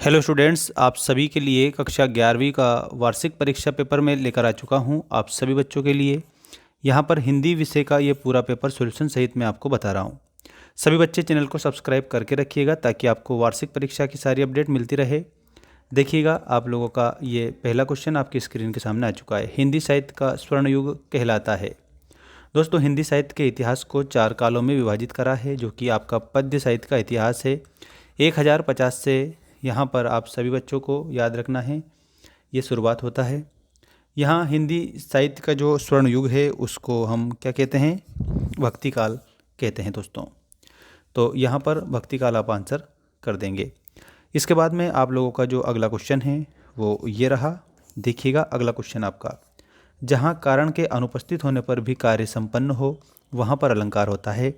Hello students, आप सभी के लिए कक्षा 11वीं का वार्षिक परीक्षा पेपर में लेकर आ चुका हूं। आप सभी बच्चों के लिए यहां पर हिंदी विषय का ये पूरा पेपर सॉल्यूशन सहित मैं आपको बता रहा हूं। सभी बच्चे चैनल को सब्सक्राइब करके रखिएगा ताकि आपको वार्षिक परीक्षा की सारी अपडेट मिलती रहे। देखिएगा, आप लोगों का ये पहला क्वेश्चन आपकी स्क्रीन के सामने आ चुका है। हिंदी साहित्य का स्वर्ण युग कहलाता है। दोस्तों, हिंदी साहित्य के इतिहास को 4 कालों में विभाजित करा है, जो कि आपका पद्य साहित्य का इतिहास है। 1050 से यहाँ पर आप सभी बच्चों को याद रखना है, ये शुरुआत होता है। यहाँ हिंदी साहित्य का जो स्वर्ण युग है उसको हम क्या कहते हैं? भक्ति काल कहते हैं दोस्तों। तो यहाँ पर भक्ति काल आप आंसर कर देंगे। इसके बाद में आप लोगों का जो अगला क्वेश्चन है वो ये रहा। देखिएगा, अगला क्वेश्चन आपका, जहाँ कारण के अनुपस्थित होने पर भी कार्य संपन्न हो वहाँ पर अलंकार होता है।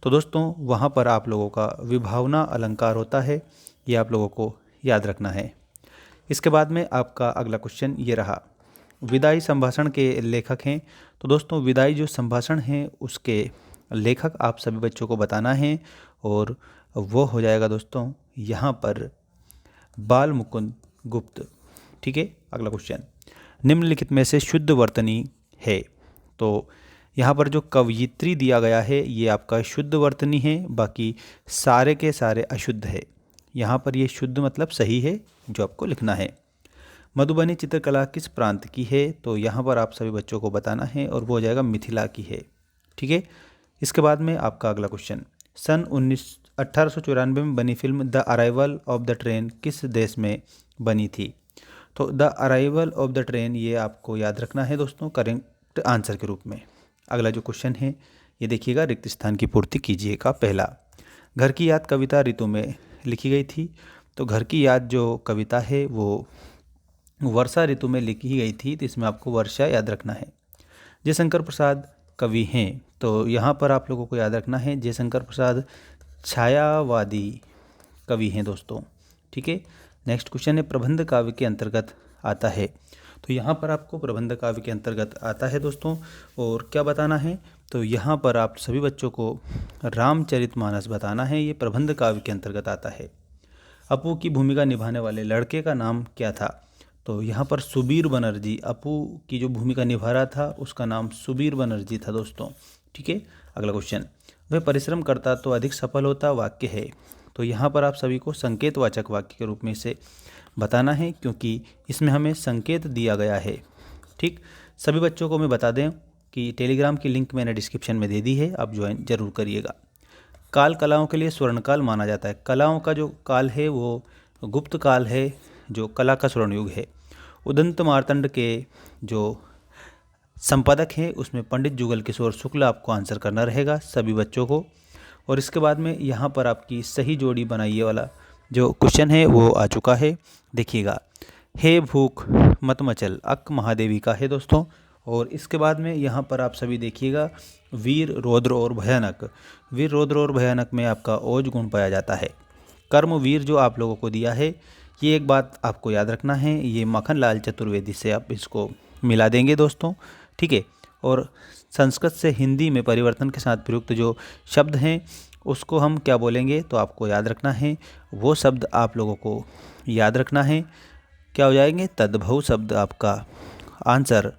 तो दोस्तों, वहाँ पर आप लोगों का विभावना अलंकार होता है, ये आप लोगों को याद रखना है। इसके बाद में आपका अगला क्वेश्चन ये रहा, विदाई संभाषण के लेखक हैं। तो दोस्तों, विदाई जो संभाषण हैं उसके लेखक आप सभी बच्चों को बताना है, और वो हो जाएगा दोस्तों यहाँ पर बाल मुकुंद गुप्त। ठीक है। अगला क्वेश्चन, निम्नलिखित में से शुद्ध वर्तनी है। तो यहाँ पर जो कवयित्री दिया गया है ये आपका शुद्ध वर्तनी है, बाकी सारे के सारे अशुद्ध है। यहाँ पर ये शुद्ध मतलब सही है जो आपको लिखना है। मधुबनी चित्रकला किस प्रांत की है? तो यहाँ पर आप सभी बच्चों को बताना है, और वो हो जाएगा मिथिला की है। ठीक है। इसके बाद में आपका अगला क्वेश्चन, सन 1894 में बनी film the arrival of the train किस देश में बनी थी? तो the arrival of the train ये आपको याद रखना है दोस्तों, करेक्ट आंसर के रूप में। अगला जो क्वेश्चन है ये देखिएगा, रिक्त स्थान की पूर्ति कीजिए का पहला, घर की याद कविता ऋतु में लिखी गई थी। तो घर की याद जो कविता है वो वर्षा ऋतु में लिखी गई थी, तो इसमें आपको वर्षा याद रखना है। जयशंकर प्रसाद कवि हैं, तो यहाँ पर आप लोगों को याद रखना है जयशंकर प्रसाद छायावादी कवि हैं दोस्तों। ठीक है। नेक्स्ट क्वेश्चन है, प्रबंध काव्य के अंतर्गत आता है। तो यहाँ पर आपको प्रबंध काव्य के अंतर्गत आता है दोस्तों, और क्या बताना है? तो यहाँ पर आप सभी बच्चों को रामचरितमानस बताना है, ये प्रबंध काव्य के अंतर्गत आता है। अपू की भूमिका निभाने वाले लड़के का नाम क्या था? तो यहाँ पर सुबीर बनर्जी, अपू की जो भूमिका निभा रहा था उसका नाम सुबीर बनर्जी था दोस्तों। ठीक है। अगला क्वेश्चन, वह परिश्रम करता तो अधिक सफल होता वाक्य है। तो यहाँ पर आप सभी को संकेतवाचक वाक्य के रूप में इसे बताना है, क्योंकि इसमें हमें संकेत दिया गया है। ठीक। सभी बच्चों को मैं बता दें कि टेलीग्राम की लिंक मैंने डिस्क्रिप्शन में दे दी है, आप ज्वाइन जरूर करिएगा। काल कलाओं के लिए स्वर्णकाल माना जाता है। कलाओं का जो काल है वो गुप्त काल है, जो कला का स्वर्ण युग है। उदंत मार्तंड के जो संपादक हैं उसमें पंडित जुगल किशोर शुक्ल आपको आंसर करना रहेगा सभी बच्चों को। और इसके बाद में यहाँ पर आपकी सही जोड़ी बनाइए वाला जो क्वेश्चन है वो आ चुका है। देखिएगा, हे भूख मत मचल अक महादेवी का है दोस्तों। और इसके बाद में यहाँ पर आप सभी देखिएगा, वीर रौद्र और भयानक। वीर रौद्र और भयानक में आपका ओज गुण पाया जाता है। कर्मवीर जो आप लोगों को दिया है, ये एक बात आपको याद रखना है, ये मक्खनलाल चतुर्वेदी से आप इसको मिला देंगे दोस्तों। ठीक है। और संस्कृत से हिंदी में परिवर्तन के साथ प्रयुक्त जो शब्द हैं उसको हम क्या बोलेंगे? तो आपको याद रखना है, वो शब्द आप लोगों को याद रखना है। क्या हो जाएंगे? तद्भव शब्द आपका आंसर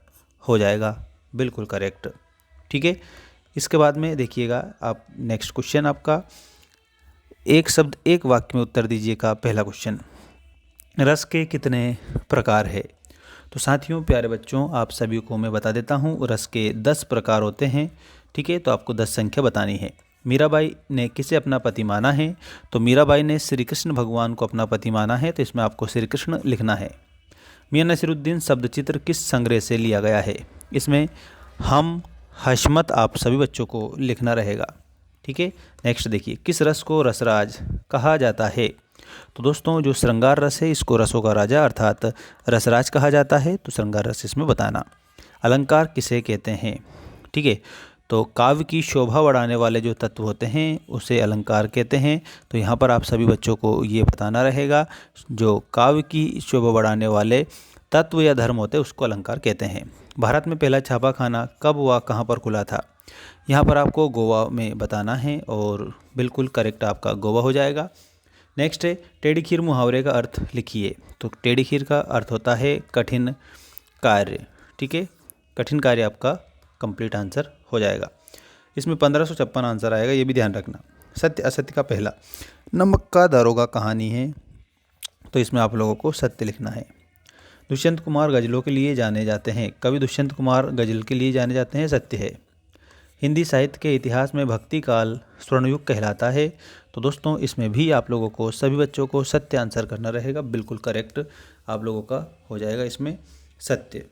हो जाएगा, बिल्कुल करेक्ट। ठीक है। इसके बाद में देखिएगा, आप नेक्स्ट क्वेश्चन आपका, एक शब्द एक वाक्य में उत्तर दीजिए का पहला क्वेश्चन, रस के कितने प्रकार है? तो साथियों, प्यारे बच्चों, आप सभी को मैं बता देता हूँ, रस के 10 प्रकार होते हैं। ठीक है। तो आपको 10 संख्या बतानी है। मीराबाई ने किसे अपना पति माना है? तो मीराबाई ने श्री कृष्ण भगवान को अपना पति माना है, तो इसमें आपको श्री कृष्ण लिखना है। मियां नसीरुद्दीन शब्द चित्र किस संग्रह से लिया गया है? इसमें हम हशमत आप सभी बच्चों को लिखना रहेगा। ठीक है। नेक्स्ट देखिए, किस रस को रसराज कहा जाता है? तो दोस्तों, जो श्रृंगार रस है इसको रसों का राजा अर्थात रसराज कहा जाता है, तो श्रृंगार रस इसमें बताना। अलंकार किसे कहते हैं? ठीक है। तो काव्य की शोभा बढ़ाने वाले जो तत्व होते हैं उसे अलंकार कहते हैं, तो यहाँ पर आप सभी बच्चों को ये बताना रहेगा, जो काव्य की शोभा बढ़ाने वाले तत्व या धर्म होते हैं उसको अलंकार कहते हैं। भारत में पहला छापाखाना कब व कहाँ पर खुला था? यहाँ पर आपको गोवा में बताना है, और बिल्कुल करेक्ट आपका गोवा हो जाएगा। नेक्स्ट है टेढ़ी खीर मुहावरे का अर्थ लिखिए। तो टेढ़ी खीर का अर्थ होता है कठिन कार्य। ठीक है, कठिन कार्य आपका कंप्लीट आंसर हो जाएगा। इसमें 1556 आंसर आएगा, ये भी ध्यान रखना। सत्य असत्य का पहला, नमक का दारोगा कहानी है, तो इसमें आप लोगों को सत्य लिखना है। दुष्यंत कुमार गज़लों के लिए जाने जाते हैं, कवि दुष्यंत कुमार गज़ल के लिए जाने जाते हैं, सत्य है। हिंदी साहित्य के इतिहास में भक्ति काल स्वर्णयुग कहलाता है, तो दोस्तों इसमें भी आप लोगों को सभी बच्चों को सत्य आंसर करना रहेगा, बिल्कुल करेक्ट आप लोगों का हो जाएगा इसमें सत्य।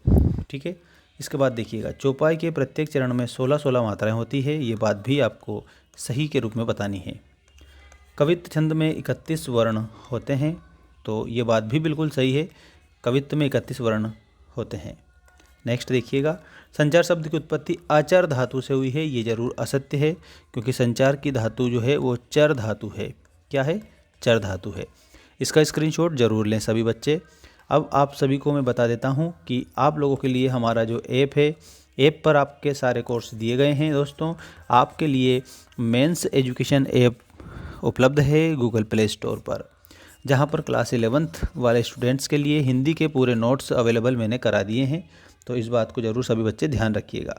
ठीक है, इसके बाद देखिएगा चौपाई के प्रत्येक चरण में 16-16 मात्राएं होती है, ये बात भी आपको सही के रूप में बतानी है। कवित्त छंद में 31 वर्ण होते हैं, तो ये बात भी बिल्कुल सही है, कवित्त में 31 वर्ण होते हैं। नेक्स्ट देखिएगा संचार शब्द की उत्पत्ति आचार धातु से हुई है, ये जरूर असत्य है, क्योंकि संचार की धातु जो है वो चर धातु है। क्या है? चर धातु है। इसका स्क्रीनशॉट जरूर लें सभी बच्चे। अब आप सभी को मैं बता देता हूँ कि आप लोगों के लिए हमारा जो ऐप है, ऐप पर आपके सारे कोर्स दिए गए हैं। दोस्तों आपके लिए मेंस एजुकेशन ऐप उपलब्ध है गूगल प्ले स्टोर पर, जहाँ पर क्लास 11th वाले स्टूडेंट्स के लिए हिंदी के पूरे नोट्स अवेलेबल मैंने करा दिए हैं। तो इस बात को ज़रूर सभी बच्चे ध्यान रखिएगा।